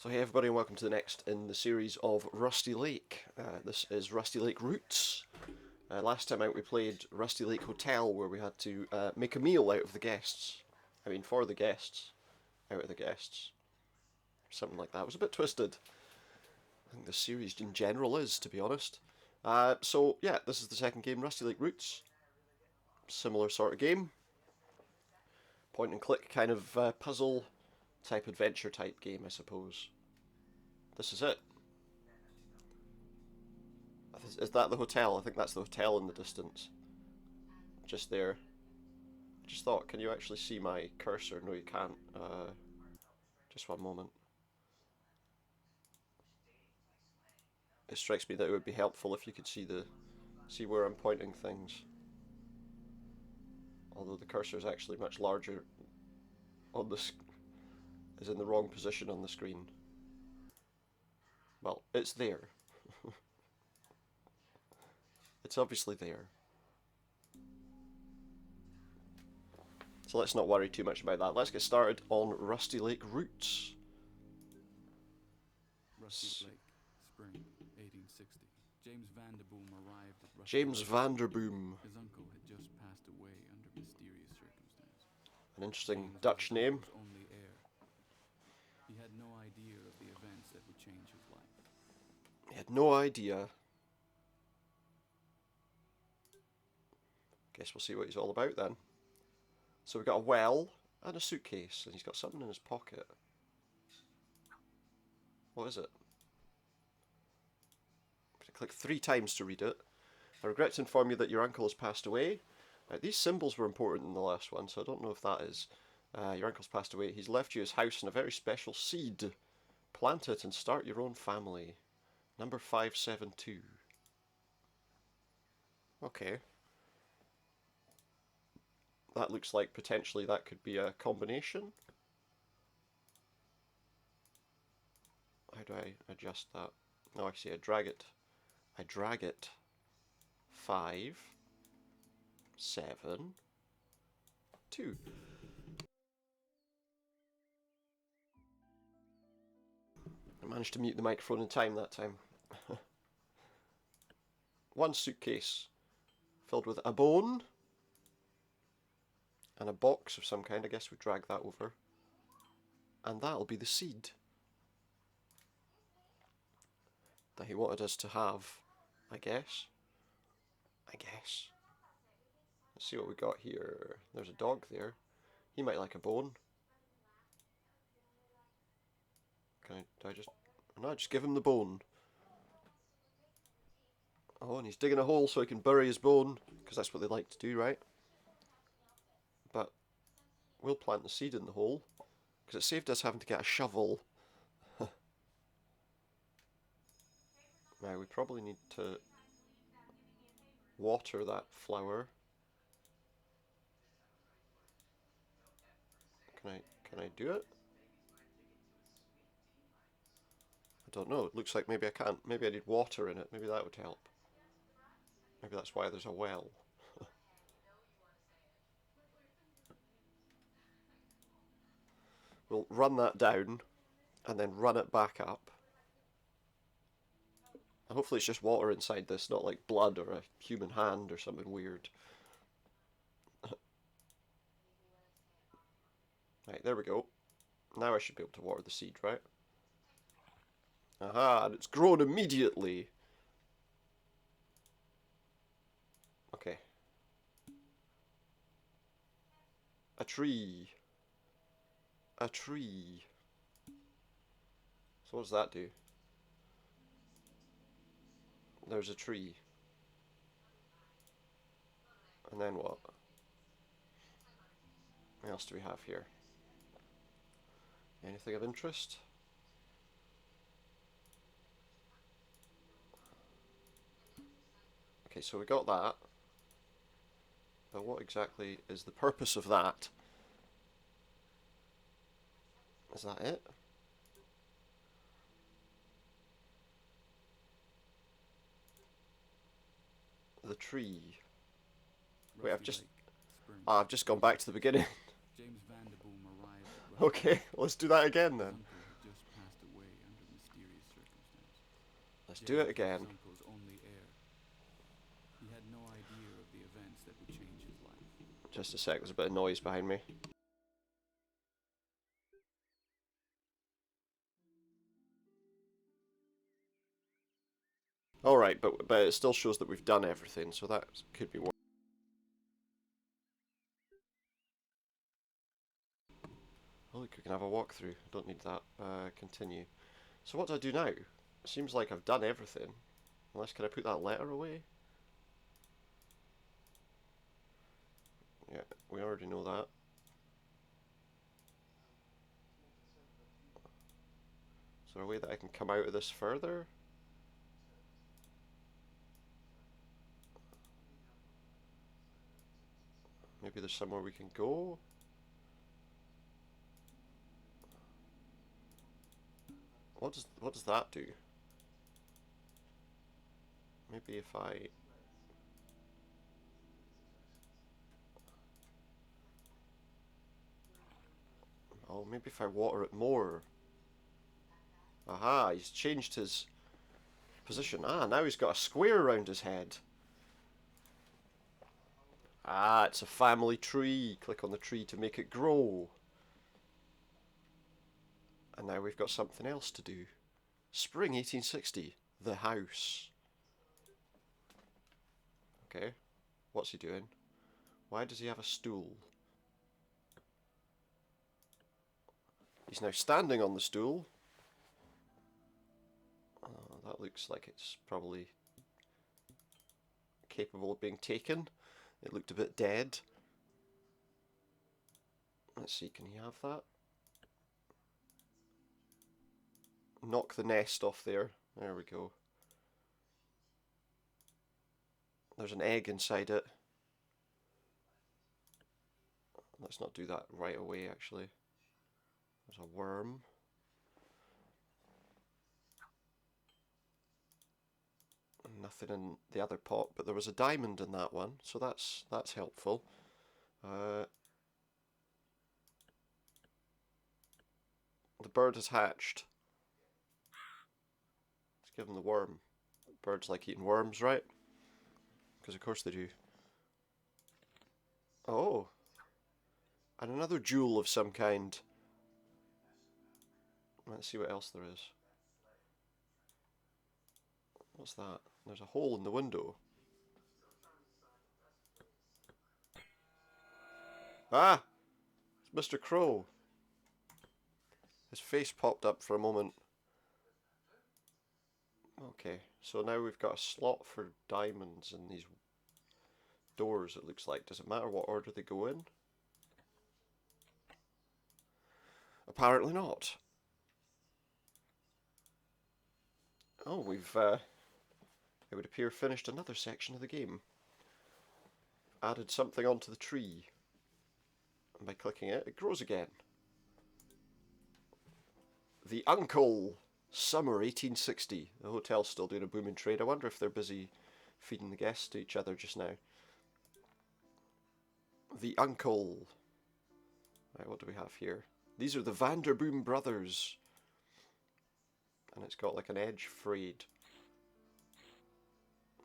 So hey everybody and welcome to the next in the series of Rusty Lake. This is Rusty Lake Roots. Last time out we played Rusty Lake Hotel where we had to make a meal out of the guests. I mean for the guests. Out of the guests. Something like that. It was a bit twisted. I think the series in general is, to be honest. So yeah, this is the second game, Rusty Lake Roots. Similar sort of game. Point and click kind of puzzle type adventure type game, I suppose. This is it. Is that the hotel? I think that's the hotel in the distance. Just there. I just thought, can you actually see my cursor? No, you can't. Just one moment. It strikes me that it would be helpful if you could see where I'm pointing things. Although the cursor is actually much larger on the is in the wrong position on the screen. Well, it's there. It's obviously there. So let's not worry too much about that. Let's get started on Rusty Lake Roots. Rusty Lake, spring 1860. James Vanderboom arrived at Rusty James Lake. Vanderboom. His uncle had just passed away under mysterious circumstances. An interesting James Dutch was his name. uncle's only heir. He had no idea of the events that would change his life. He had no idea. Guess we'll see what he's all about then. So we've got a well and a suitcase, and he's got something in his pocket. What is it? I'm going to click 3 times to read it. I regret to inform you that your uncle has passed away. Now, these symbols were important in the last one, so I don't know if that is. Your uncle's passed away. He's left you his house and a very special seed. Plant it and start your own family. Number 572. Okay. That looks like potentially that could be a combination. How do I adjust that? Oh, I see. I drag it. 5, 7, 2. I managed to mute the microphone in time that time. One suitcase filled with a bone and a box of some kind. I guess we drag that over. And that'll be the seed that he wanted us to have, I guess. Let's see what we got here. There's a dog there. He might like a bone. Do I just... No, just give him the bone. Oh, and he's digging a hole so he can bury his bone, because that's what they like to do, right? But we'll plant the seed in the hole, because it saved us having to get a shovel. Now, we probably need to water that flower. Can I do it? I don't know. It looks like maybe I can't. Maybe I need water in it. Maybe that would help. Maybe that's why there's a well. We'll run that down and then run it back up. And hopefully it's just water inside this, not like blood or a human hand or something weird. Right, there we go. Now I should be able to water the seed, right? Aha, and it's grown immediately. Okay. A tree. A tree. So what does that do? There's a tree. And then what? What else do we have here? Anything of interest? Okay, so we got that. But what exactly is the purpose of that? Is that it? The tree. Wait, I've just gone back to the beginning. James Vanderboom arrived at Okay, let's do that again His then. uncle had just passed away Let's do it again. His uncle's only heir. He had no idea of the events that would change his life. Just a sec, there's a bit of noise behind me. Alright, but it still shows that we've done everything, so that could be worse. Oh look, we can have a walkthrough. Don't need that. Continue. So what do I do now? It seems like I've done everything. Unless, can I put that letter away? Yeah, we already know that. Is there a way that I can come out of this further? Maybe there's somewhere we can go? What does that do? Maybe if I... Oh, maybe if I water it more. Aha, he's changed his position. Ah, now he's got a square around his head. Ah, it's a family tree. Click on the tree to make it grow. And now we've got something else to do. Spring 1860. The house. Okay. What's he doing? Why does he have a stool? He's now standing on the stool. Oh, that looks like it's probably capable of being taken. It looked a bit dead. Let's see, can he have that? Knock the nest off there. There we go. There's an egg inside it. Let's not do that right away, actually. There's a worm. Nothing in the other pot, but there was a diamond in that one, so that's helpful. The bird has hatched. Let's give him the worm. Birds like eating worms, right? Because of course they do. Oh. And another jewel of some kind. Let's see what else there is. What's that? There's a hole in the window. Ah! It's Mr. Crow. His face popped up for a moment. Okay, so now we've got a slot for diamonds in these doors, it looks like. Does it matter what order they go in? Apparently not. Oh, we've, it would appear, finished another section of the game. Added something onto the tree. And by clicking it, it grows again. The Uncle! Summer 1860. The hotel's still doing a booming trade. I wonder if they're busy feeding the guests to each other just now. The Uncle. Right, what do we have here? These are the Vanderboom brothers. And it's got like an edge frayed.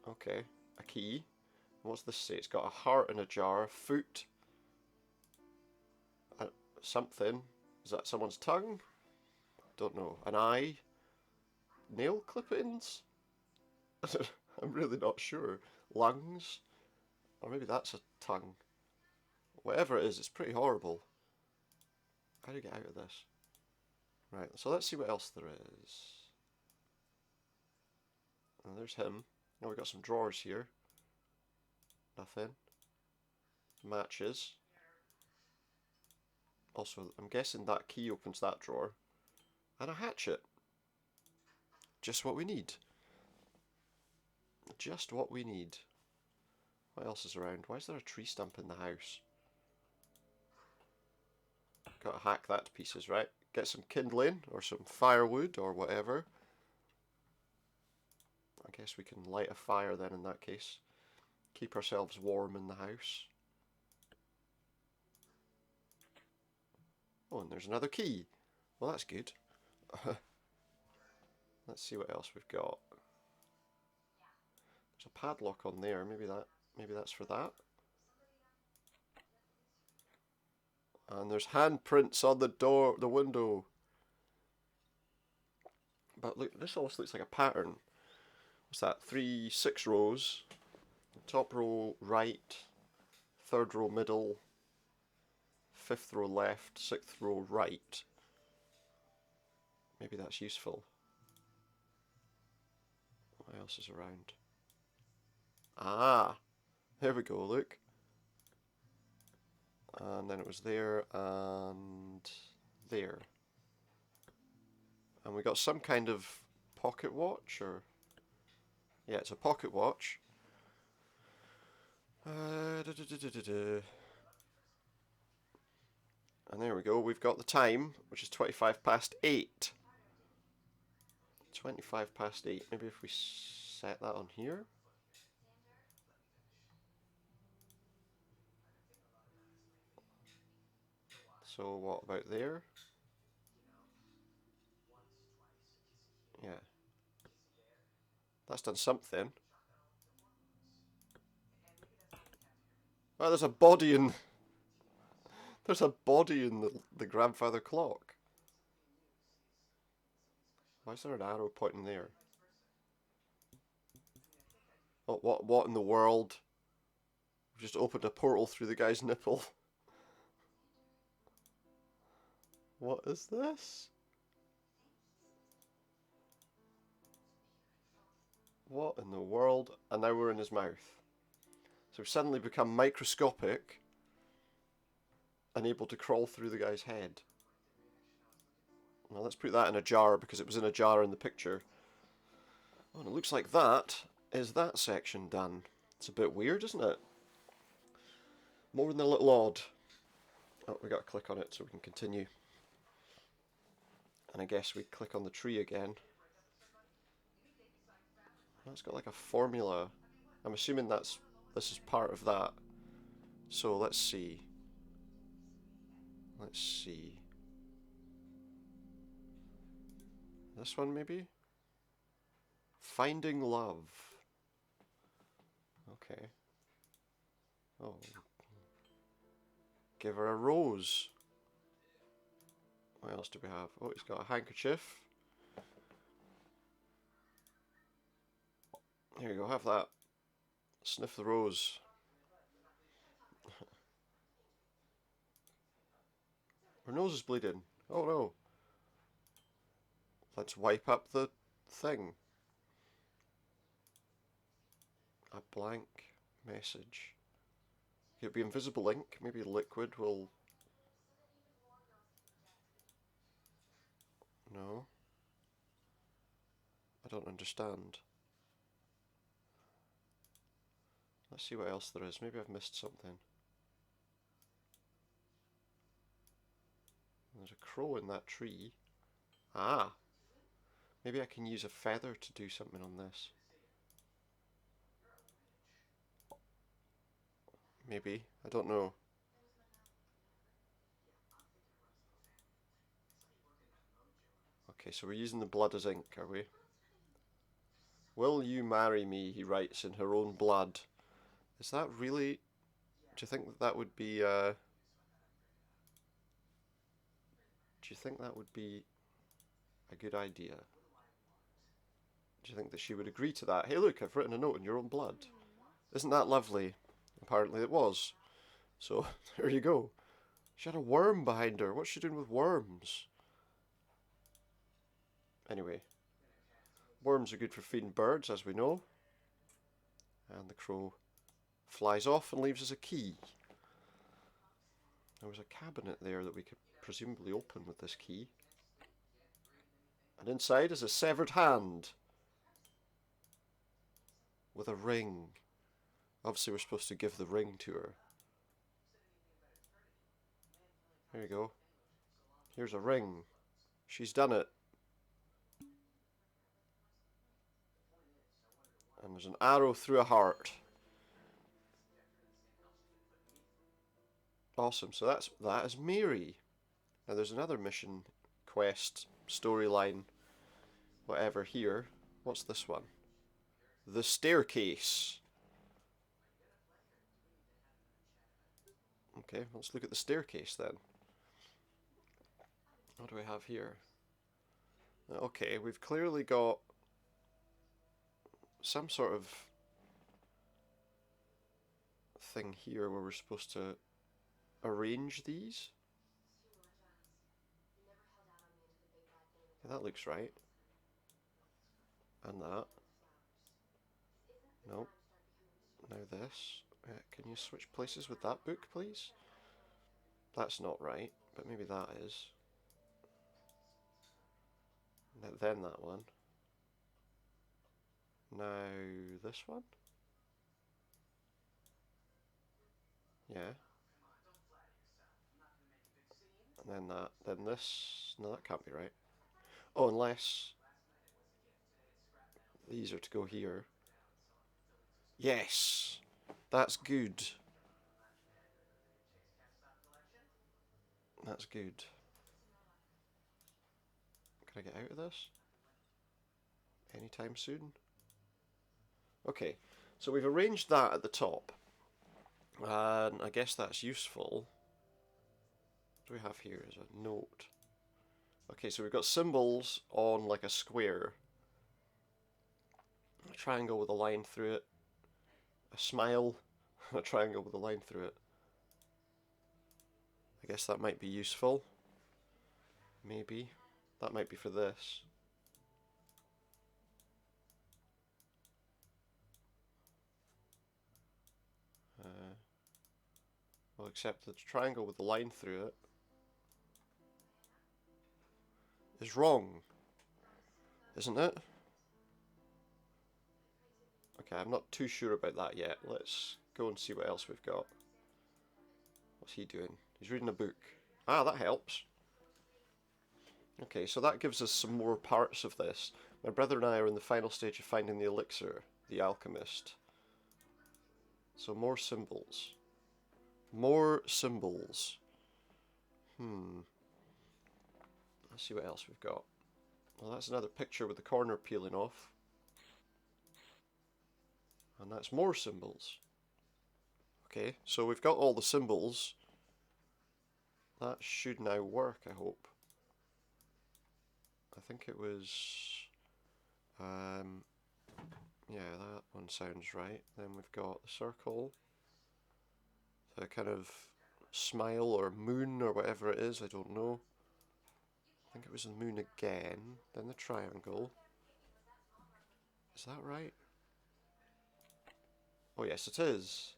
Okay, a key. What's this say? It's got a heart in a jar, a foot, something. Is that someone's tongue? Don't know. An eye? Nail clippings? I'm really not sure. Lungs? Or maybe that's a tongue. Whatever it is, it's pretty horrible. How do you get out of this? Right, so let's see what else there is. Oh, there's him. Oh, we got some drawers here. Nothing. Matches. Also, I'm guessing that key opens that drawer. And a hatchet. Just what we need. Just what we need. What else is around? Why is there a tree stump in the house? Gotta hack that to pieces, right? Get some kindling, or some firewood, or whatever. I guess we can light a fire then in that case. Keep ourselves warm in the house. Oh, and there's another key. Well, that's good. Let's see what else we've got. There's a padlock on there. Maybe that's for that. And there's handprints on the door, the window. But look, this almost looks like a pattern. What's that? 6 rows. Top row right, third row middle, fifth row left, sixth row right. Maybe that's useful. What else is around? Ah, there we go, look. And then it was there and there. And we got some kind of pocket watch, or... Yeah, it's a pocket watch. And there we go, we've got the time, which is 25 past 8. 25 past 8. Maybe if we set that on here. So what about there? Yeah. That's done something. Oh, there's a body in... There's a body in the grandfather clock. Why is there an arrow pointing there? Oh, what in the world? We've just opened a portal through the guy's nipple. What is this? What in the world? And now we're in his mouth. So we've suddenly become microscopic and able to crawl through the guy's head. Now let's put that in a jar because it was in a jar in the picture. Oh, and it looks like that is that section done. It's a bit weird, isn't it? More than a little odd. Oh, we got to click on it so we can continue. And I guess we click on the tree again. That's got like a formula. I'm assuming this is part of that. So let's see. Let's see. This one maybe? Finding love. Okay. Oh. Give her a rose. What else do we have? Oh, he's got a handkerchief. Here you go, have that. Sniff the rose. Her nose is bleeding. Oh no. Let's wipe up the thing. A blank message. Could it be invisible ink? Maybe liquid will... No. I don't understand. Let's see what else there is. Maybe I've missed something. There's a crow in that tree. Ah! Maybe I can use a feather to do something on this. Maybe. I don't know. Okay, so we're using the blood as ink, are we? Will you marry me, he writes in her own blood. Is that really... Do you think that would be... Do you think that would be a good idea? Do you think that she would agree to that? Hey look, I've written a note in your own blood. Isn't that lovely? Apparently it was. So, there you go. She had a worm behind her. What's she doing with worms? Anyway. Worms are good for feeding birds, as we know. And the crow flies off and leaves us a key. There was a cabinet there that we could presumably open with this key. And inside is a severed hand. With a ring. Obviously we're supposed to give the ring to her. There you go. Here's a ring. She's done it. And there's an arrow through a heart. Awesome. So that is Mary. Now there's another mission, quest, storyline, whatever here. What's this one? the staircase. Okay, let's look at the staircase then. What do we have here? Okay, we've clearly got some sort of thing here where we're supposed to arrange these. Yeah, that looks right. And that. Nope. Now this. Can you switch places with that book, please? That's not right, but maybe that is. Then that one. Now this one? Yeah. And then that. Then this. No, that can't be right. Oh, unless these are to go here. Yes! That's good. That's good. Can I get out of this? Anytime soon? Okay, so we've arranged that at the top. And I guess that's useful. What do we have here? Is a note. Okay, so we've got symbols on like a square. A triangle with a line through it. A smile. A triangle with a line through it. I guess that might be useful. Maybe. That might be for this. Well, except the triangle with the line through it is wrong, isn't it? Okay, I'm not too sure about that yet. Let's go and see what else we've got. What's he doing? He's reading a book. Ah, that helps. Okay, so that gives us some more parts of this. My brother and I are in the final stage of finding the elixir, the alchemist. So more symbols. More symbols. Let's see what else we've got. Well, that's another picture with the corner peeling off. And that's more symbols. Okay, so we've got all the symbols. That should now work, I hope. I think it was... yeah, that one sounds right. Then we've got the circle. The kind of smile or moon or whatever it is, I don't know. I think it was the moon again. Then the triangle. Is that right? Oh yes, it is.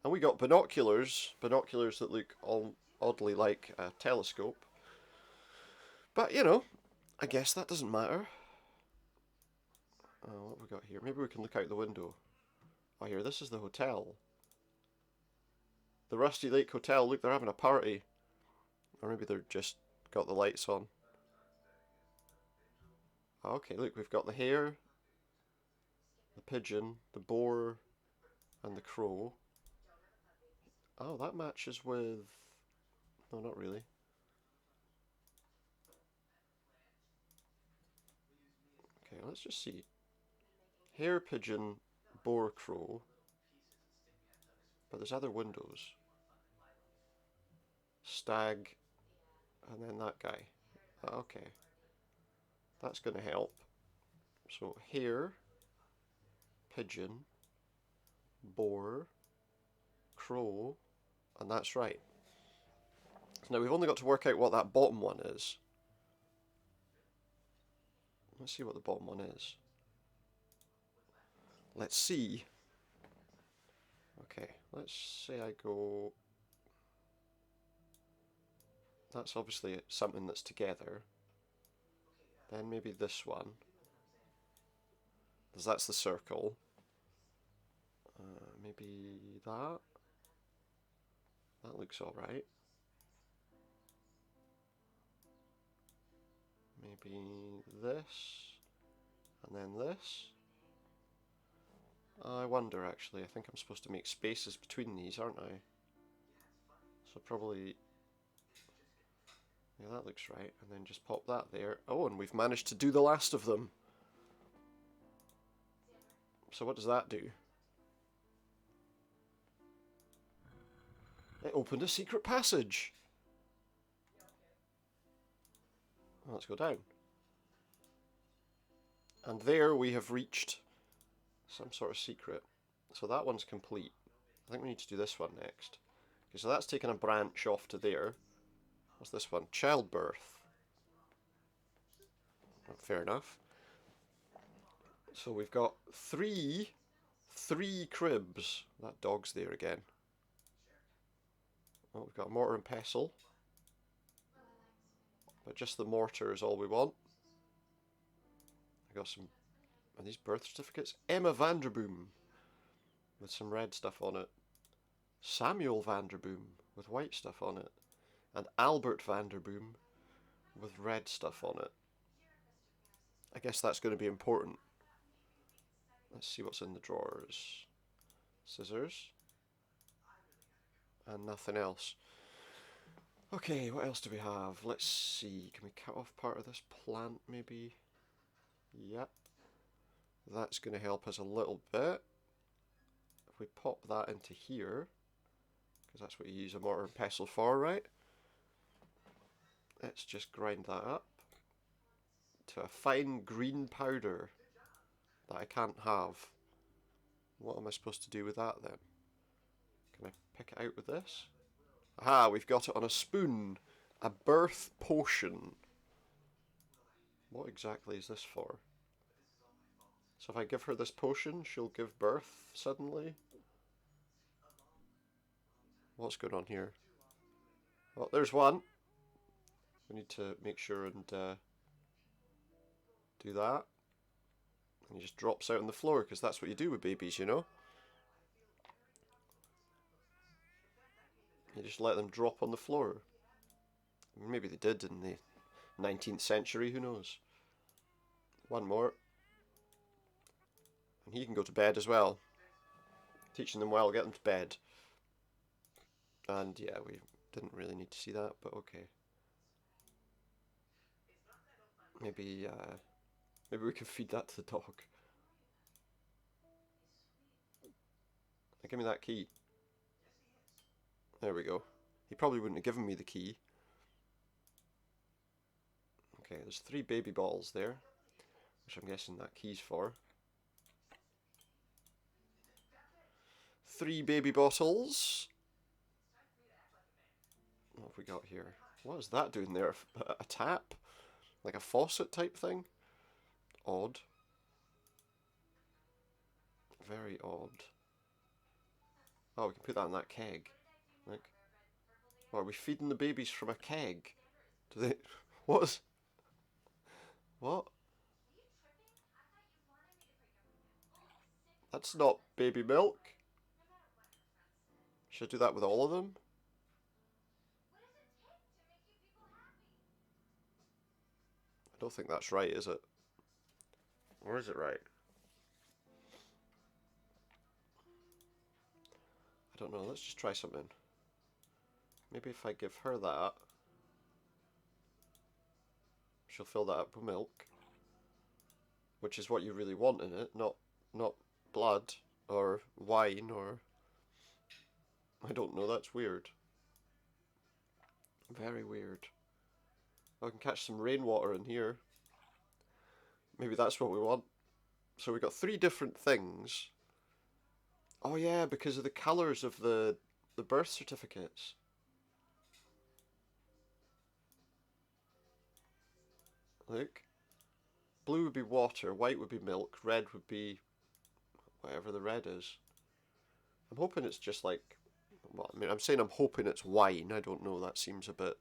And we got binoculars. Binoculars that look all oddly like a telescope. But, you know, I guess that doesn't matter. Oh, what have we got here? Maybe we can look out the window. Oh, here, this is the hotel. The Rusty Lake Hotel. Look, they're having a party. Or maybe they're just got the lights on. Okay, look, we've got the hare, the pigeon, the boar, and the crow. Oh, that matches with... No, not really. Okay, let's just see. Hare, pigeon, boar, crow. But there's other windows. Stag, and then that guy. Okay. That's going to help. So hare, pigeon, boar, crow, and that's right. So now we've only got to work out what that bottom one is. Let's see what the bottom one is. Let's see. Okay, let's say I go... That's obviously something that's together. Then maybe this one. Because that's the circle. Maybe that. That looks alright. Maybe this. And then this. I wonder actually, I think I'm supposed to make spaces between these, aren't I? So probably... Yeah, that looks right. And then just pop that there. Oh, and we've managed to do the last of them. So what does that do? It opened a secret passage. Well, let's go down. And there we have reached some sort of secret. So that one's complete. I think we need to do this one next. Okay, so that's taken a branch off to there. What's this one? Childbirth. Fair enough. So we've got three cribs. That dog's there again. Oh, we've got a mortar and pestle. But just the mortar is all we want. I got some... Are these birth certificates? Emma Vanderboom with some red stuff on it. Samuel Vanderboom with white stuff on it. And Albert Vanderboom with red stuff on it. I guess that's going to be important. Let's see what's in the drawers. Scissors. And nothing else. Okay, what else do we have? Let's see. Can we cut off part of this plant, maybe? Yep. That's going to help us a little bit. If we pop that into here, because that's what you use a mortar and pestle for, right? Let's just grind that up to a fine green powder that I can't have. What am I supposed to do with that then? Can I pick it out with this? Aha, we've got it on a spoon. A birth potion. What exactly is this for? So if I give her this potion, she'll give birth suddenly? What's going on here? Oh, there's one. We need to make sure and do that. And he just drops out on the floor, because that's what you do with babies, you know? You just let them drop on the floor. Maybe they did in the 19th century, who knows? One more. And he can go to bed as well. Teaching them well, get them to bed. And yeah, we didn't really need to see that, but okay. Maybe we can feed that to the dog. Give me that key. There we go. He probably wouldn't have given me the key. Okay, there's 3 baby balls there, which I'm guessing that key's for. 3 baby bottles. What have we got here? What is that doing there? A tap? Like a faucet type thing? Odd. Very odd. Oh, we can put that in that keg. Like, oh, are we feeding the babies from a keg? Do they... What is... What? That's not baby milk. Should I do that with all of them? I don't think that's right, is it? Or is it right? I don't know, let's just try something. Maybe if I give her that, she'll fill that up with milk. Which is what you really want in it, not blood or wine or... I don't know, that's weird. Very weird. Oh, I can catch some rainwater in here. Maybe that's what we want. So we got 3 different things. Oh yeah, because of the colours of the birth certificates. Look. Blue would be water, white would be milk, red would be whatever the red is. I'm hoping it's just like... Well, I mean, I'm saying I'm hoping it's wine. I don't know, that seems a bit...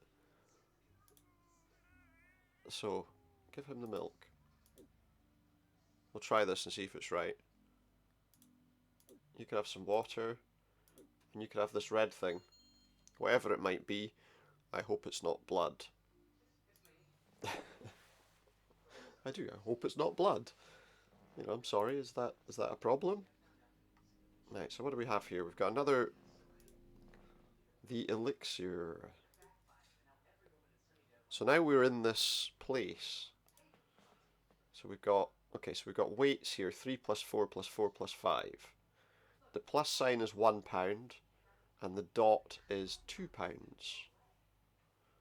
So, give him the milk. We'll try this and see if it's right. You can have some water, and you can have this red thing. Whatever it might be, I hope it's not blood. I do, I hope it's not blood. You know, I'm sorry, is that a problem? Right, so what do we have here? We've got another... The elixir. So now we're in this place. So we've got Okay, so we've got weights here, 3 plus 4 plus 4 plus 5. The plus sign is £1, and the dot is £2.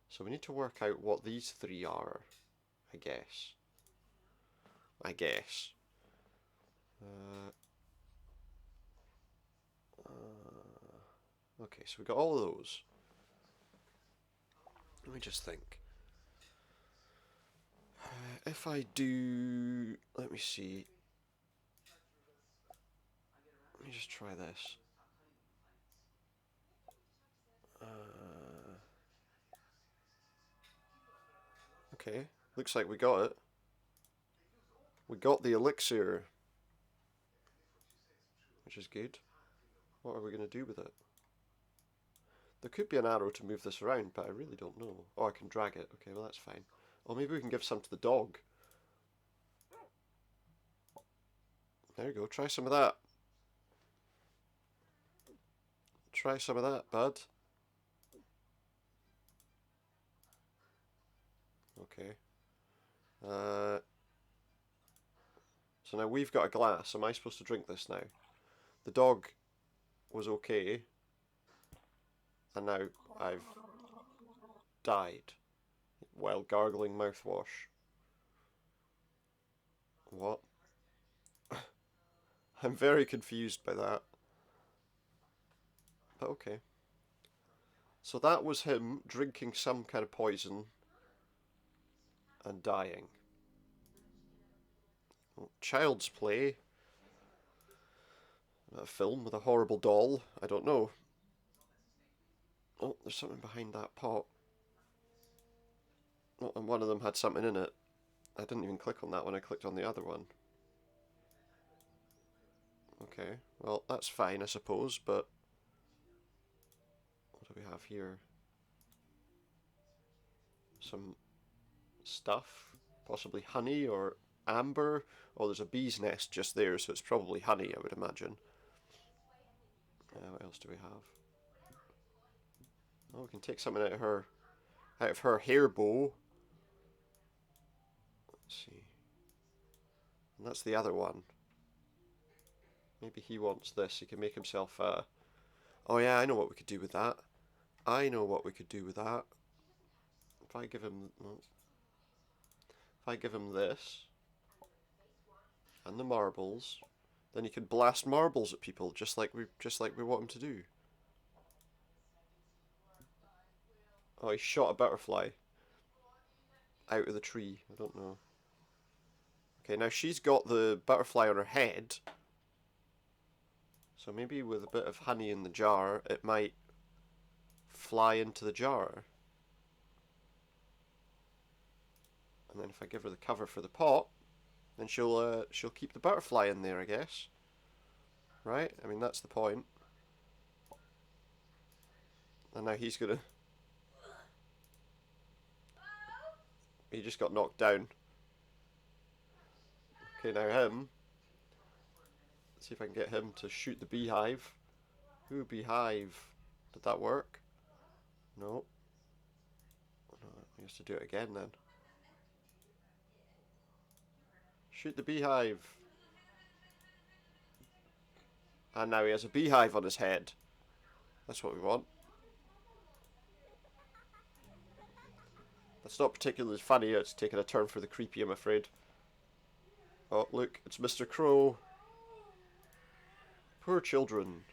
So we need to work out what these three are, I guess. Uh, okay, so we got all of those. Let me just think. If I do... Let me see. Let me just try this. Okay, looks like we got it. We got the elixir, which is good. What are we going to do with it? There could be an arrow to move this around, but I really don't know. Oh, I can drag it. Okay, well that's fine. Or maybe we can give some to the dog. There you go, try some of that. Try some of that, bud. Okay. So now we've got a glass. Am I supposed to drink this now? The dog was okay. And now I've died while gargling mouthwash. What? I'm very confused by that. But okay. So that was him drinking some kind of poison and dying. Well, Child's Play. A film with a horrible doll. I don't know. Oh, there's something behind that pot. Oh, and one of them had something in it. I didn't even click on that one, I clicked on the other one. Okay, well, that's fine, I suppose, but... What do we have here? Some stuff? Possibly honey or amber? Oh, there's a bee's nest just there, so it's probably honey, I would imagine. What else do we have? Oh, we can take something out of her hair bow. Let's see. And that's the other one. Maybe he wants this. He can make himself Oh yeah, I know what we could do with that. I know what we could do with that. If I give him... Well, if I give him this... And the marbles... Then he can blast marbles at people, just like we want him to do. Oh, he shot a butterfly out of the tree. I don't know. Okay, now she's got the butterfly on her head. So maybe with a bit of honey in the jar, it might fly into the jar. And then if I give her the cover for the pot, then she'll keep the butterfly in there, I guess. Right? I mean, that's the point. And now he's gonna... He just got knocked down. Okay, now him. Let's see if I can get him to shoot the beehive. Ooh, beehive. Did that work? No. No, he has to do it again then. Shoot the beehive. And now he has a beehive on his head. That's what we want. That's not particularly funny. It's taken a turn for the creepy, I'm afraid. Oh, look, it's Mr. Crow. Poor children.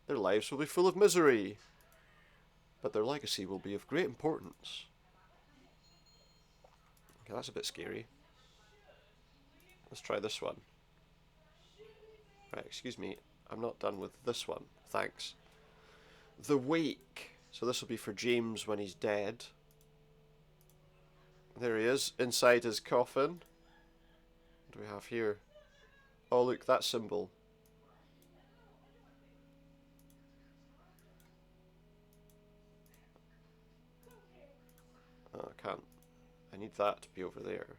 Their lives will be full of misery. But their legacy will be of great importance. Okay, that's a bit scary. Let's try this one. Right, excuse me. I'm not done with this one. Thanks. The Wake. So this will be for James when he's dead. There he is, inside his coffin. What do we have here? Oh, look, that symbol. Oh, I can't. I need that to be over there.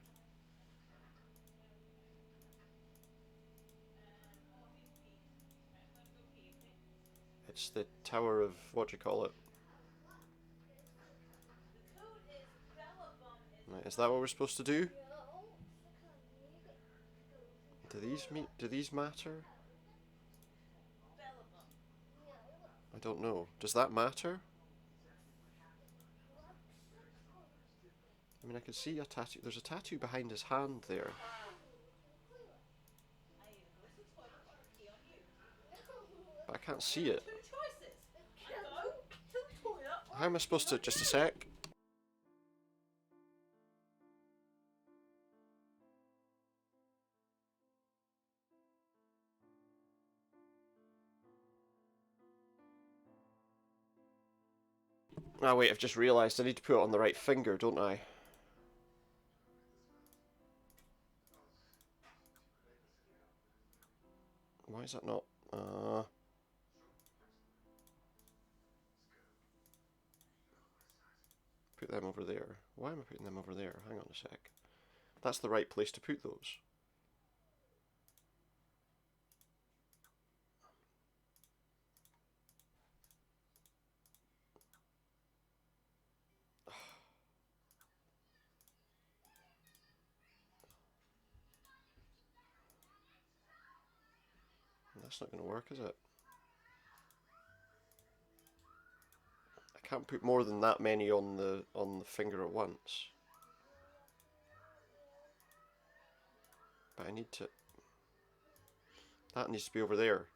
It's the Tower of... what do you call it? Right, is that what we're supposed to do? Do these matter? I don't know. Does that matter? I mean, I can see a tattoo. There's a tattoo behind his hand there. But I can't see it. How am I supposed to... Just a sec. Ah, wait, I've just realised I need to put it on the right finger, don't I? Why is that not... Put them over there. Why am I putting them over there? Hang on a sec. That's the right place to put those. That's not going to work, is it? I can't put more than that many on the finger at once. But I need to... That needs to be over there.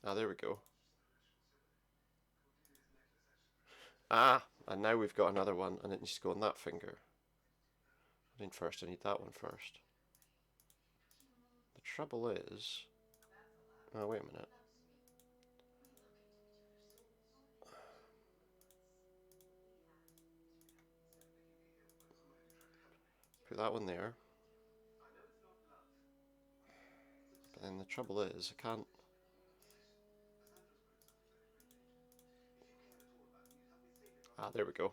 Ah, there we go. Ah, and now we've got another one, and it needs to go on that finger. I need that one first. The trouble is... Oh, wait a minute. Put that one there. But then the trouble is, I can't... Ah, there we go.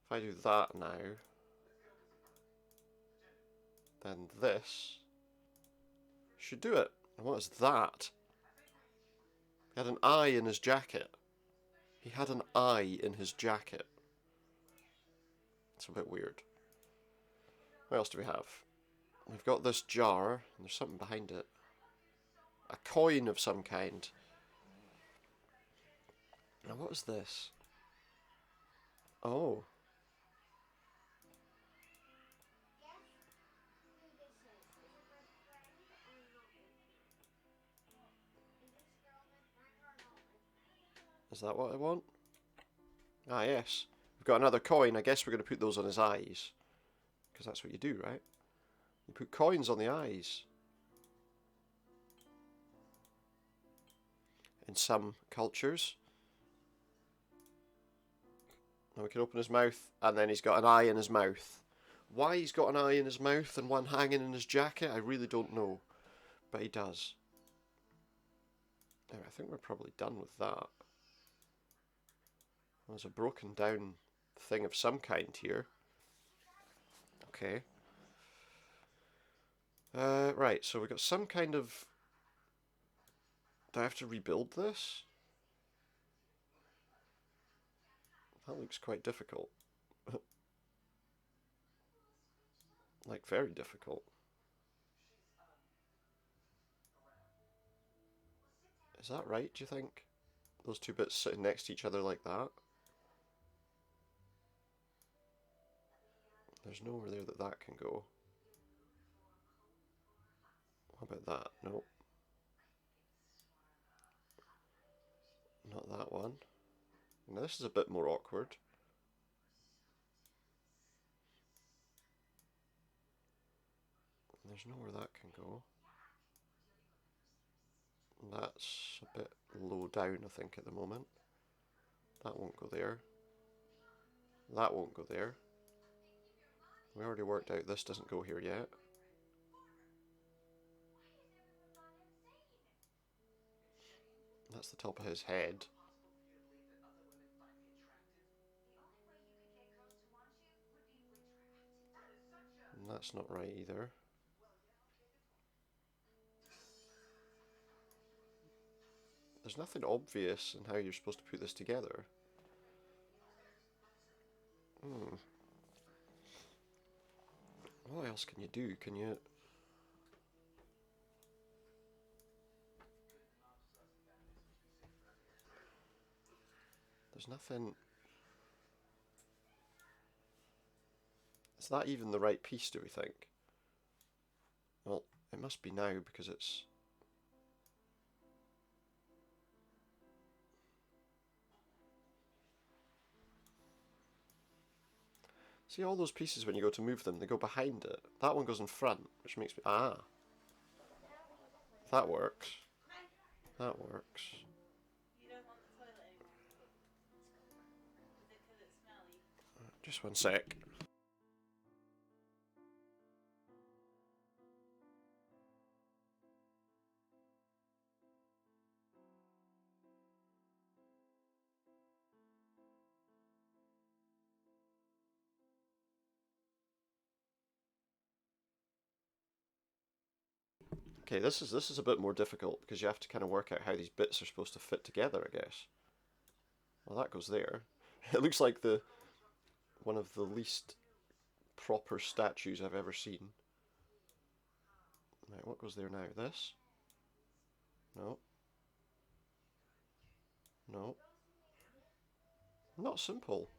If I do that now, then this should do it. And what is that? He had an eye in his jacket. He had an eye in his jacket. It's a bit weird. What else do we have? We've got this jar, and there's something behind it. A coin of some kind. Now what is this? Oh. Is that what I want? Ah, yes. We've got another coin. I guess we're going to put those on his eyes. Because that's what you do, right? You put coins on the eyes. In some cultures. Now we can open his mouth, and then he's got an eye in his mouth. Why he's got an eye in his mouth and one hanging in his jacket, I really don't know. But he does. Now, I think we're probably done with that. There's a broken down thing of some kind here. Okay. Right, so we've got some kind of... Do I have to rebuild this? That looks quite difficult. Like, very difficult. Is that right, do you think? Those two bits sitting next to each other like that? There's nowhere there that that can go. How about that? Nope. Not that one. Now this is a bit more awkward. There's nowhere that can go. That's a bit low down, I think, at the moment. That won't go there. That won't go there. We already worked out this doesn't go here yet. That's the top of his head. And that's not right either. There's nothing obvious in how you're supposed to put this together. Hmm. What else can you do? Can you... There's nothing... Is that even the right piece, do we think? Well, it must be now because it's... See all those pieces when you go to move them, they go behind it. That one goes in front, which makes me... Ah! That works. That works. Just one sec. Okay, this is a bit more difficult because you have to kind of work out how these bits are supposed to fit together, I guess. Well, that goes there. It looks like the one of the least proper statues I've ever seen. Right, what goes there now? This? No. No. Not simple.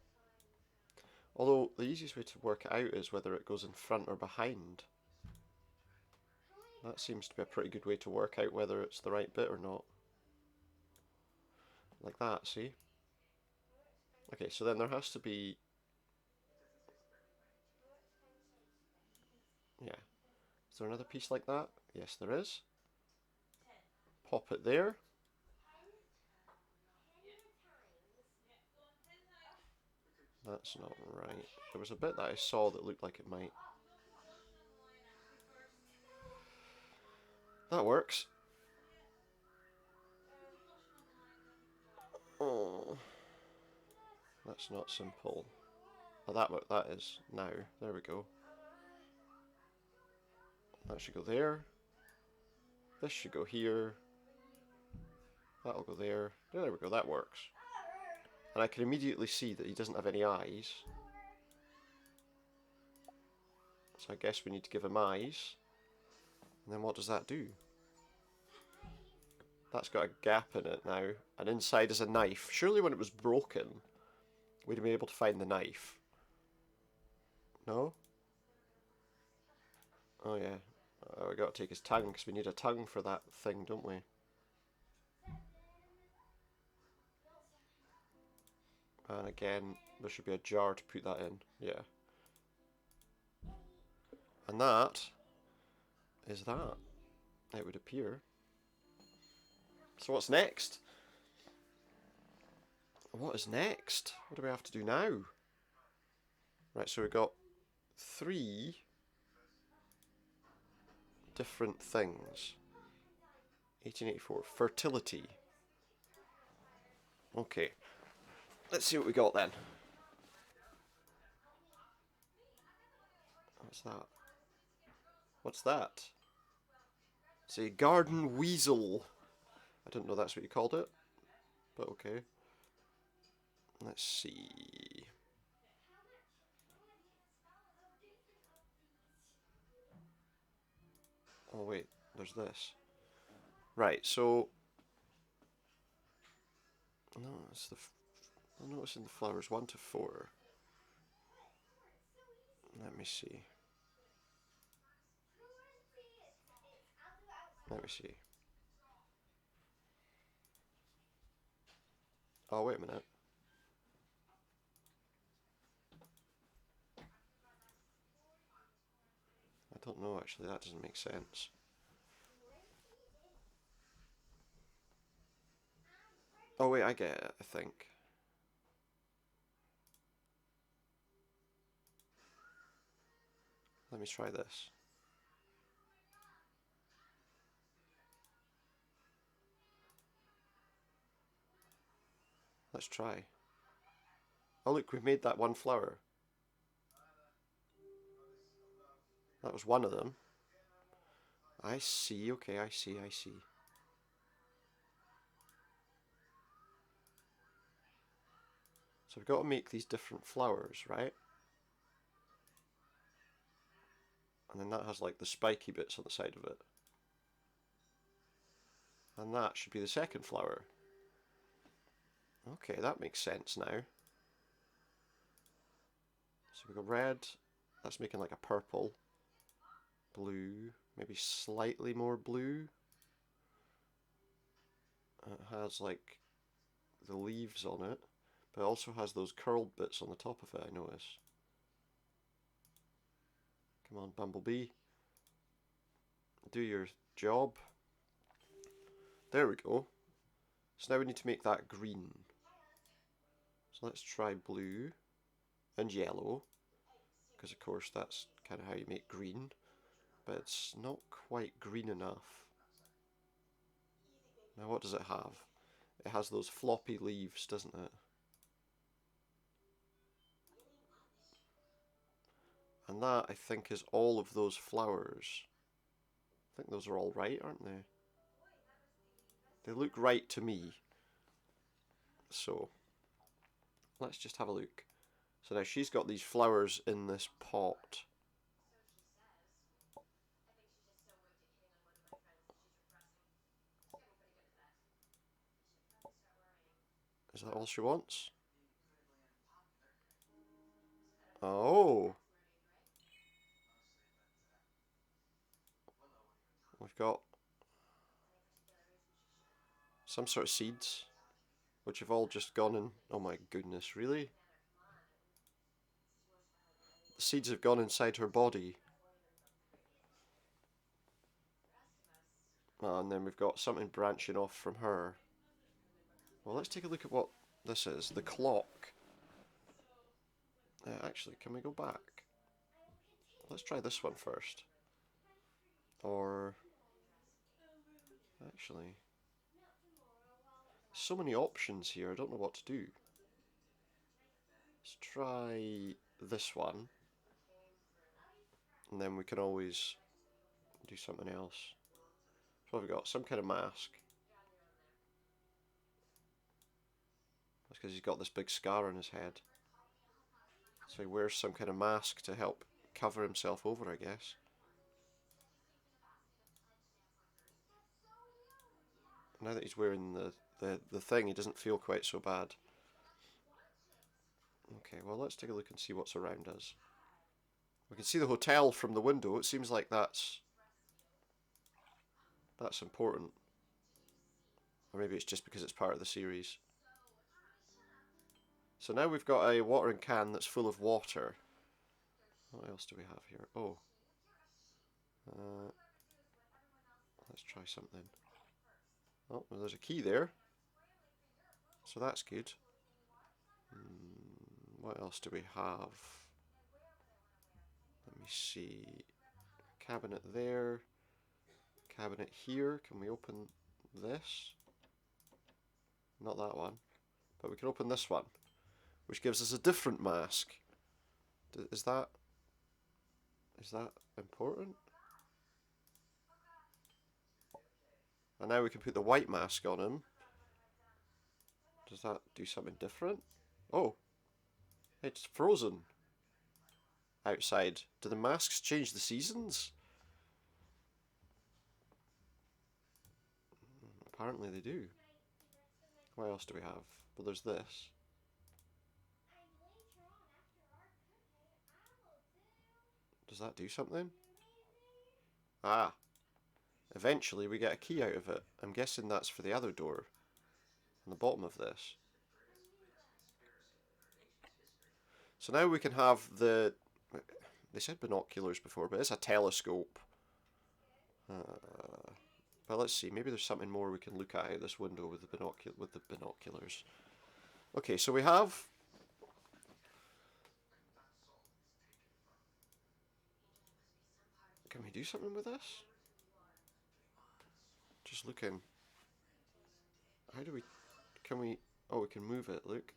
Although the easiest way to work it out is whether it goes in front or behind. That seems to be a pretty good way to work out whether it's the right bit or not. Like that, see? Okay, so then there has to be... Yeah. Is there another piece like that? Yes, there is. Pop it there. That's not right. There was a bit that I saw that looked like it might. That works. Oh, that's not simple. Oh, that is now. There we go. That should go there. This should go here. That'll go there. There we go. That works. And I can immediately see that he doesn't have any eyes. So I guess we need to give him eyes. And then what does that do? That's got a gap in it now. And inside is a knife. Surely when it was broken, we'd have been able to find the knife. No? Oh yeah. Oh, we got to take his tongue because we need a tongue for that thing, don't we? And again, there should be a jar to put that in. Yeah. And that is that. It would appear. So what's next? What is next? What do we have to do now? Right, so we've got 3 different things. 1884. Fertility. Okay. Let's see what we got then. What's that? What's that? It's a garden weasel. I didn't know that's what you called it, but okay. Let's see. Oh wait, there's this. Right, so... No, it's the... I'll notice in the flowers 1 to 4. Let me see. Let me see. Oh, wait a minute. I don't know actually, that doesn't make sense. Oh wait, I get it, I think. Let me try this. Let's try. Oh look, we've made that one flower. That was one of them. I see, okay, I see. So we've got to make these different flowers, right? And then that has like the spiky bits on the side of it. And that should be the second flower. Okay, that makes sense now. So we've got red, that's making like a purple, blue, maybe slightly more blue. It has like the leaves on it, but it also has those curled bits on the top of it, I notice. Come on, Bumblebee. Do your job. There we go. So now we need to make that green. So let's try blue and yellow, because of course that's kind of how you make green, but it's not quite green enough. Now what does it have? It has those floppy leaves, doesn't it? And that, I think, is all of those flowers. I think those are all right, aren't they? They look right to me. So, let's just have a look. So now she's got these flowers in this pot. Is that all she wants? Oh! We've got some sort of seeds, which have all just gone in. Oh my goodness, really? The seeds have gone inside her body. And then we've got something branching off from her. Well, let's take a look at what this is. The clock. Actually, can we go back? Let's try this one first. Or, actually, so many options here, I don't know what to do. Let's try this one. And then we can always do something else. So what have we got? Some kind of mask. That's because he's got this big scar on his head. So he wears some kind of mask to help cover himself over, I guess. Now that he's wearing the thing, he doesn't feel quite so bad. Okay, well, let's take a look and see what's around us. We can see the hotel from the window. It seems like that's important. Or maybe it's just because it's part of the series. So now we've got a watering can that's full of water. What else do we have here? Oh. Let's try something. Oh, well, there's a key there. So that's good. What else do we have? Let me see. Cabinet there. Cabinet here. Can we open this? Not that one. But we can open this one, which gives us a different mask. Is that important? And now we can put the white mask on him. Does that do something different? Oh, it's frozen outside. Do the masks change the seasons? Apparently they do. What else do we have? Well, there's this. Does that do something? Ah, eventually we get a key out of it. I'm guessing that's for the other door on the bottom of this. So now we can have the... They said binoculars before, but it's a telescope. But let's see, maybe there's something more we can look at out this window with the binoculars. Okay, so we have... Can we do something with this? Just looking. How do we... Can we... Oh, we can move it, look.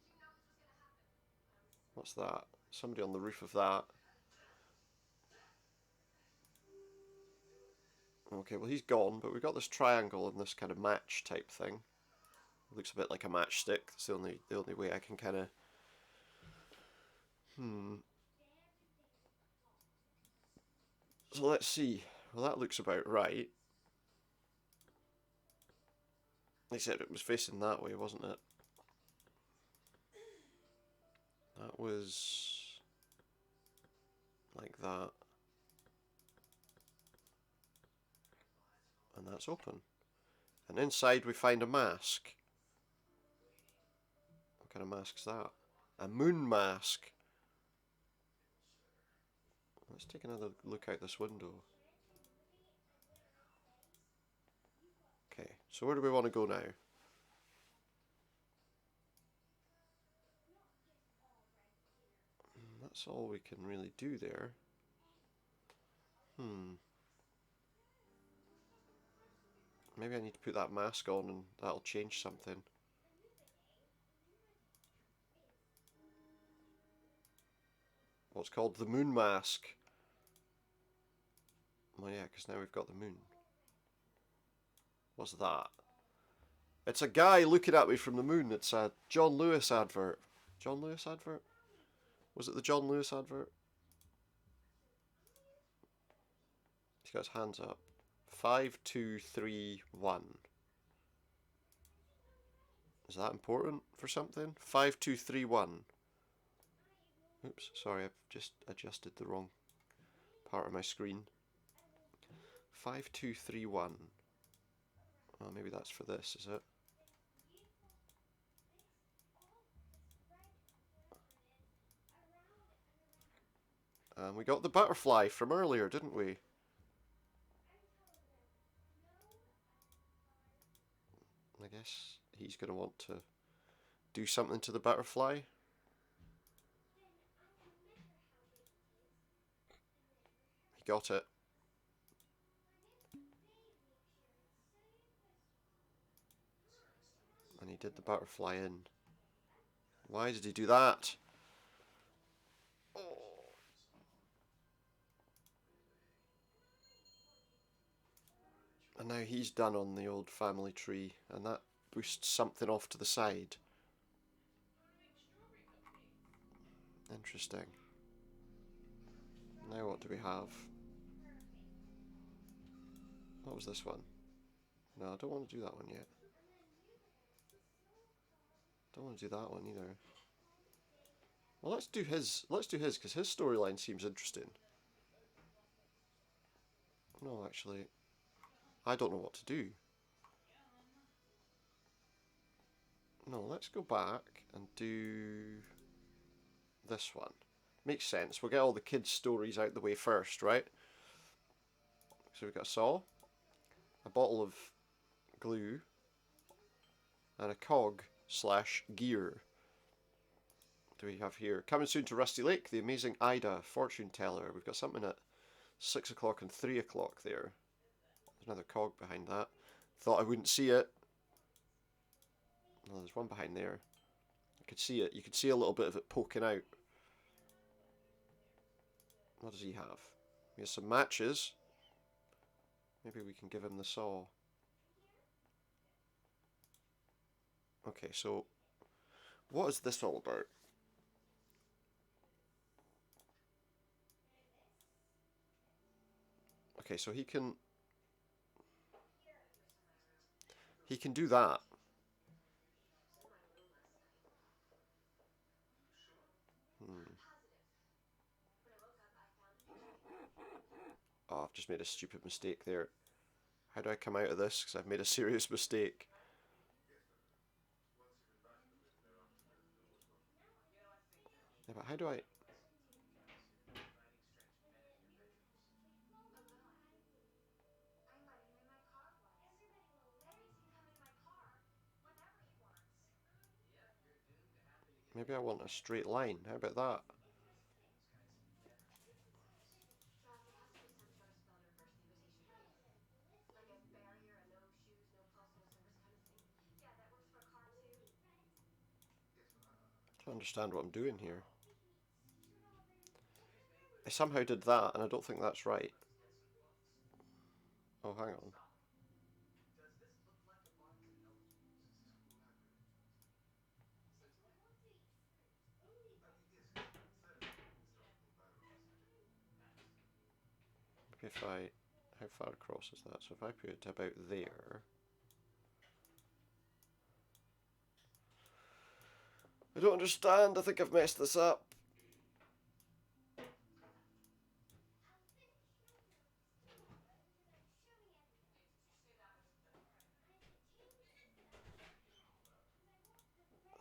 What's that? Somebody on the roof of that. Okay, well he's gone, but we've got this triangle and this kind of match type thing. It looks a bit like a matchstick. That's the only way I can kind of Hmm. So let's see. Well, that looks about right. Except it was facing that way, wasn't it? That was like that. And that's open. And inside we find a mask. What kind of mask's that? A moon mask. Let's take another look out this window. Okay, so where do we want to go now? That's all we can really do there. Maybe I need to put that mask on and that'll change something. What's called the moon mask. Well, yeah, because now we've got the moon. What's that? It's a guy looking at me from the moon. It's a John Lewis advert. John Lewis advert? Was it the John Lewis advert? He's got his hands up. 5231. Is that important for something? 5231. Oops, sorry, I've just adjusted the wrong part of my screen. 5231. Oh, maybe that's for this, is it? And we got the butterfly from earlier, didn't we? I guess he's going to want to do something to the butterfly. He got it. And he did the butterfly in. Why did he do that? And now he's done on the old family tree, and that boosts something off to the side. Interesting. Now what do we have? What was this one? No, I don't want to do that one yet. Don't want to do that one either. Well, let's do his. Let's do his because his storyline seems interesting. No, actually, I don't know what to do. No, let's go back and do this one. Makes sense. We'll get all the kids' stories out the way first, right? So we've got a saw, a bottle of glue, and a cog slash gear. What do we have here? Coming soon to Rusty Lake, the amazing Ida, fortune teller. We've got something at 6 o'clock and 3 o'clock there. There's another cog behind that. Thought I wouldn't see it. No, there's one behind there. I could see it. You could see a little bit of it poking out. What does he have? He has some matches. Maybe we can give him the saw. Okay, so what is this all about? Okay, so he can do that. Oh, I've just made a stupid mistake there. How do I come out of this? Because I've made a serious mistake. Yeah, but how do I... Maybe I want a straight line. How about that? I don't understand what I'm doing here. I somehow did that, and I don't think that's right. Oh, hang on. if I... How far across is that? So if I put it about there... I don't understand. I think I've messed this up.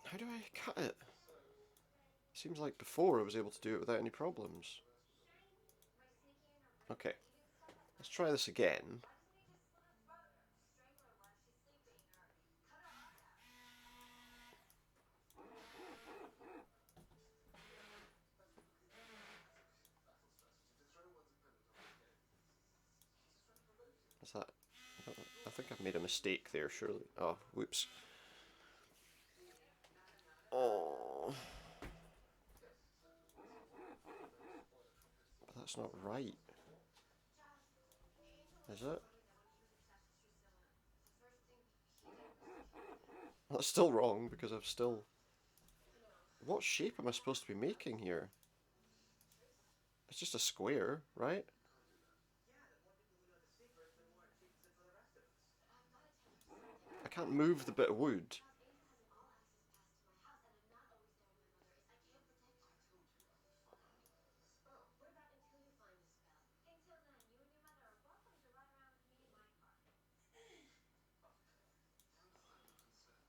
How do I cut it? Seems like before I was able to do it without any problems. Okay, let's try this again. Is that... I think I've made a mistake there, surely. Oh, whoops. Oh. But that's not right. Is it? That's still wrong because I've still... What shape am I supposed to be making here? It's just a square, right? I can't move the bit of wood.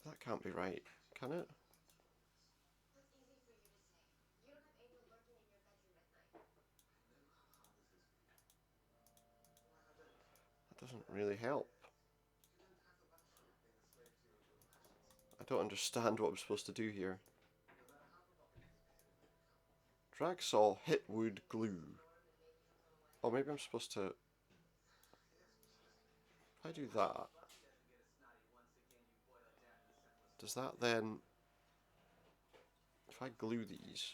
That can't be right, can it? That doesn't really help. I don't understand what I'm supposed to do here. Drag saw, hit wood, glue. Oh, maybe I'm supposed to... If I do that... Does that then... If I glue these...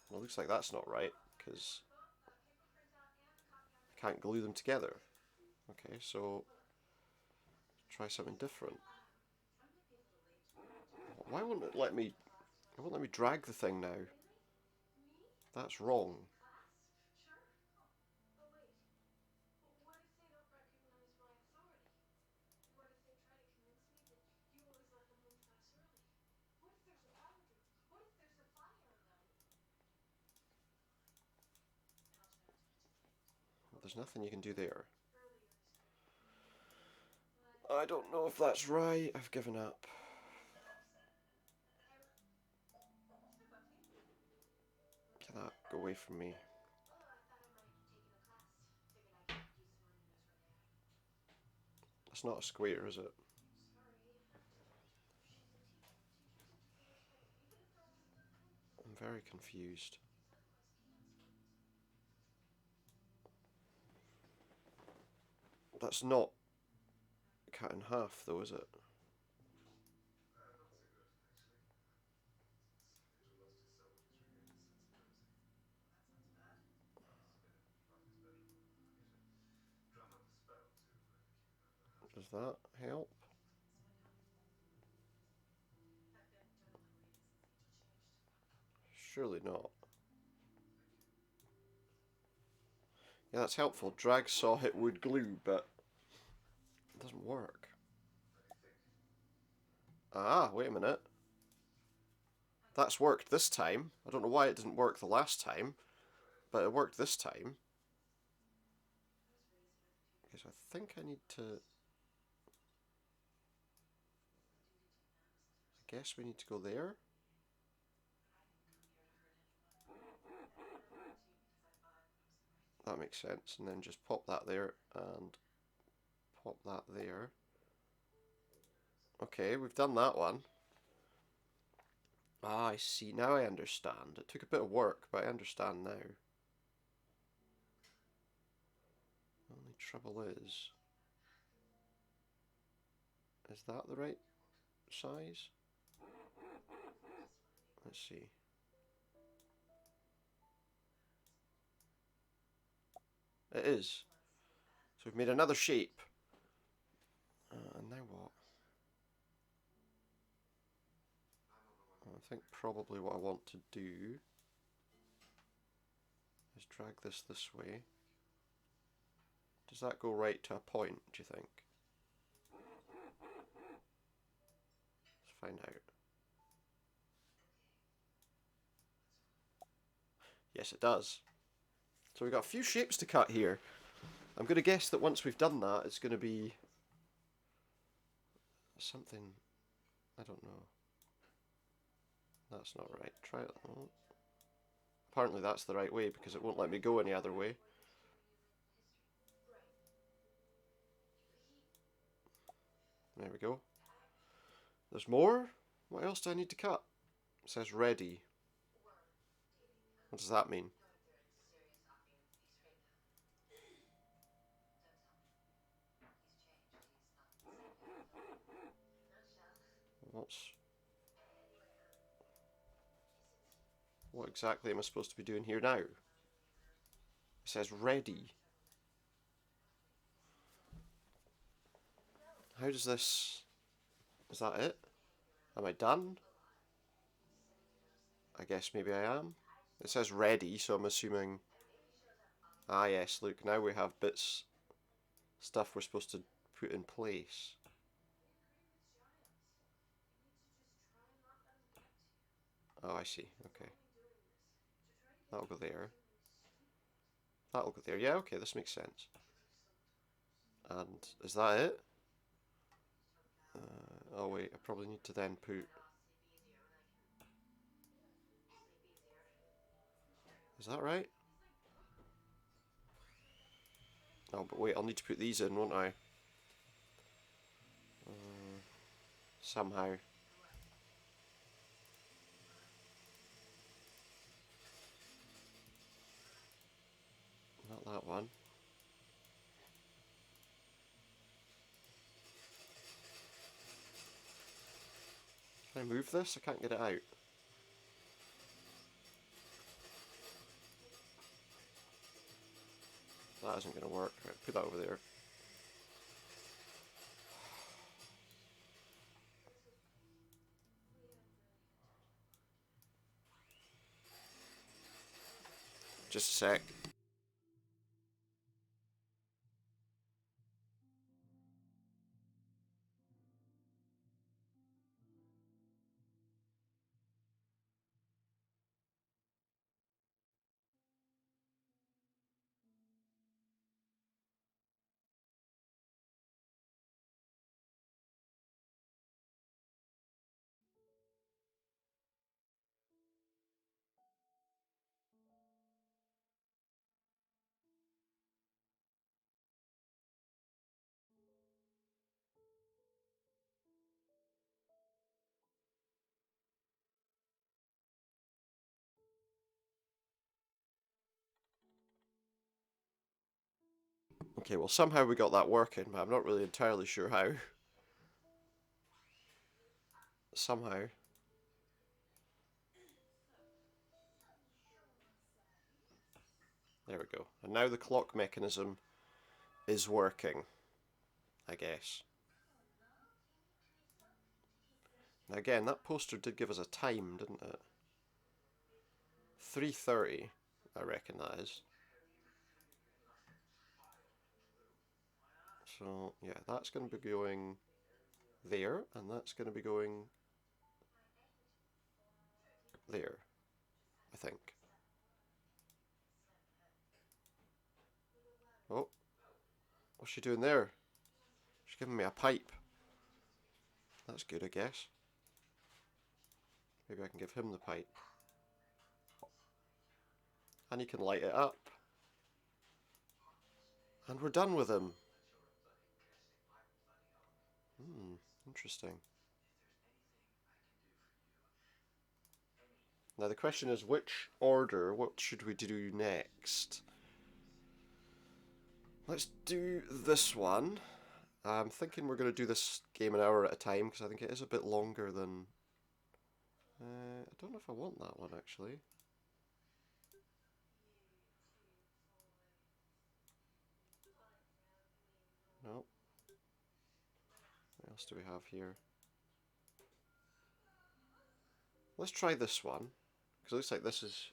Well, it looks like that's not right, because I can't glue them together. Okay, so... Try something different. Why won't it let me... It won't let me drag the thing now. That's wrong. There's nothing you can do there. I don't know if that's right. I've given up. Get that go away from me. That's not a square, is it? I'm very confused. That's not cut in half, though, is it? Does that help? Surely not. Yeah, that's helpful. Drag, saw, hit, wood, glue, but it doesn't work. Ah, wait a minute. That's worked this time. I don't know why it didn't work the last time, but it worked this time. Okay, so I think I need to... I guess we need to go there. That makes sense. And then just pop that there and pop that there. Okay, we've done that one. Ah, I see. Now I understand. It took a bit of work, but I understand now. The only trouble is that the right size? Let's see. It is. So we've made another shape. And now what? think probably what I want to do is drag this way. Does that go right to a point, do you think? Let's find out. Yes, it does. So we've got a few shapes to cut here. I'm going to guess that once we've done that, it's going to be something, I don't know. That's not right. Try it. Oh. Apparently that's the right way because it won't let me go any other way. There we go. There's more? What else do I need to cut? It says ready. What does that mean? What's... What exactly am I supposed to be doing here now? It says ready. How does this... Is that it? Am I done? I guess maybe I am. It says ready, so I'm assuming... Ah yes, look, now we have bits... Stuff we're supposed to put in place. Oh, I see. Okay. That'll go there. That'll go there. Yeah, okay, this makes sense. And is that it? Oh wait, I probably need to then put... Is that right? Oh, but wait, I'll need to put these in, won't I? Somehow. Not that one. Can I move this? I can't get it out. That isn't going to work. Right, put that over there. Just a sec. Okay, well somehow we got that working, but I'm not really entirely sure how. Somehow. There we go. And now the clock mechanism is working, I guess. Now again, that poster did give us a time, didn't it? 3:30, I reckon that is. So, yeah, that's going to be going there, and that's going to be going there, I think. Oh, what's she doing there? She's giving me a pipe. That's good, I guess. Maybe I can give him the pipe. And he can light it up. And we're done with him. Interesting. Now the question is, which order, what should we do next? Let's do this one. I'm thinking we're going to do this game an hour at a time, because I think it is a bit longer than... I don't know if I want that one, actually. No. What else do we have here? Let's try this one, because it looks like this is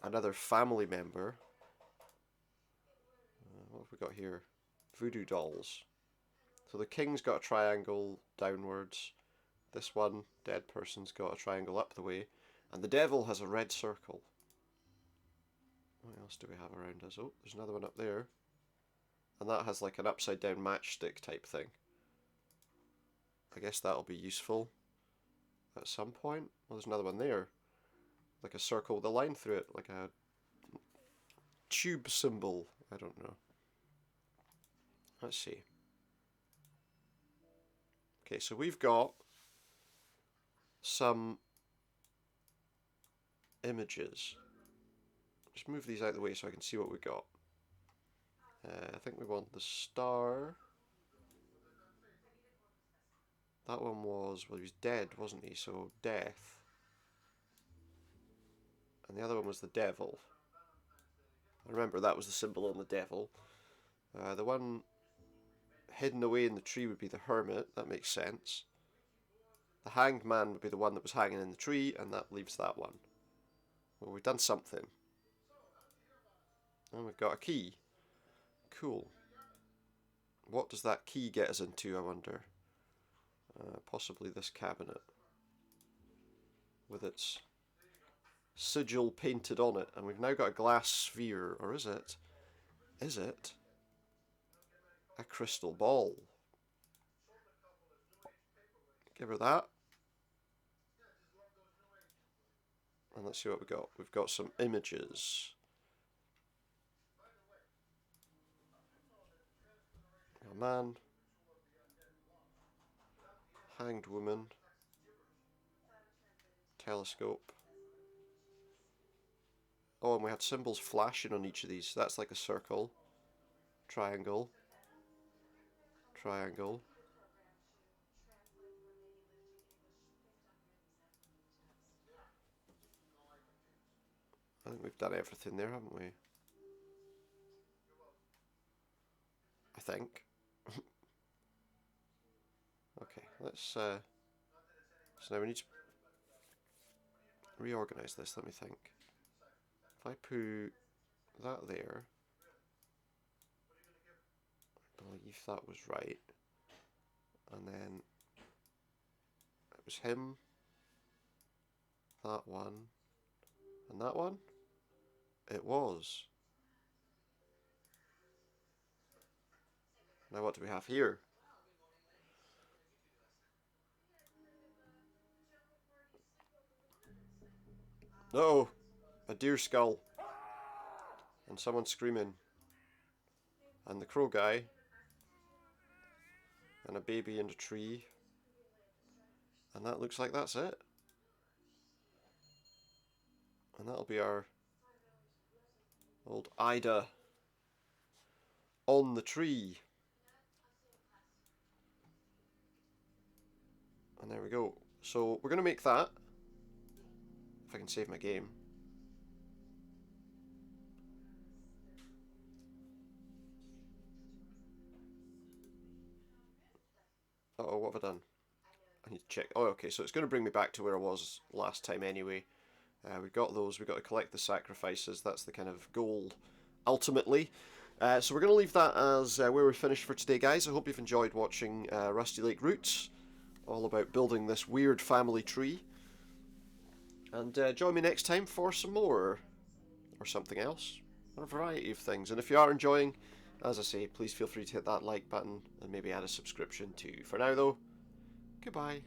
another family member. What have we got here? Voodoo dolls. So the king's got a triangle downwards. This one, dead person's got a triangle up the way. And the devil has a red circle. What else do we have around us? Oh, there's another one up there. And that has like an upside down matchstick type thing. I guess that'll be useful at some point. Well, there's another one there. Like a circle with a line through it. Like a tube symbol. I don't know. Let's see. Okay, so we've got some images. Just move these out of the way so I can see what we got. I think we want the star. That one was, well, he was dead, wasn't he? So death. And the other one was the devil. I remember that was the symbol on the devil. The one hidden away in the tree would be the hermit. That makes sense. The hanged man would be the one that was hanging in the tree, and that leaves that one. Well, we've done something. And we've got a key. Cool. What does that key get us into, I wonder? Possibly this cabinet. With its sigil painted on it. And we've now got a glass sphere. Or is it? Is it a crystal ball? Give her that. And let's see what we've got. We've got some images. A man. Hanged woman. Telescope. Oh, and we had symbols flashing on each of these. So that's like a circle. Triangle. Triangle. I think we've done everything there, haven't we? I think. Okay, let's so now we need to reorganize this, let me think. If I put that there, I believe that was right. And then it was him, that one, and that one. It was. Now what do we have here? No! A deer skull. And someone screaming. And the crow guy. And a baby in a tree. And that looks like that's it. And that'll be our old Ida on the tree. And there we go. So we're going to make that. If I can save my game. Uh-oh, what have I done? I need to check. Oh, okay, so it's going to bring me back to where I was last time anyway. We've got those. We've got to collect the sacrifices. That's the kind of goal, ultimately. So we're going to leave that as where we're finished for today, guys. I hope you've enjoyed watching Rusty Lake Roots. All about building this weird family tree. And join me next time for some more. Or something else. Or a variety of things. And if you are enjoying, as I say, please feel free to hit that like button and maybe add a subscription too. For now, though, goodbye.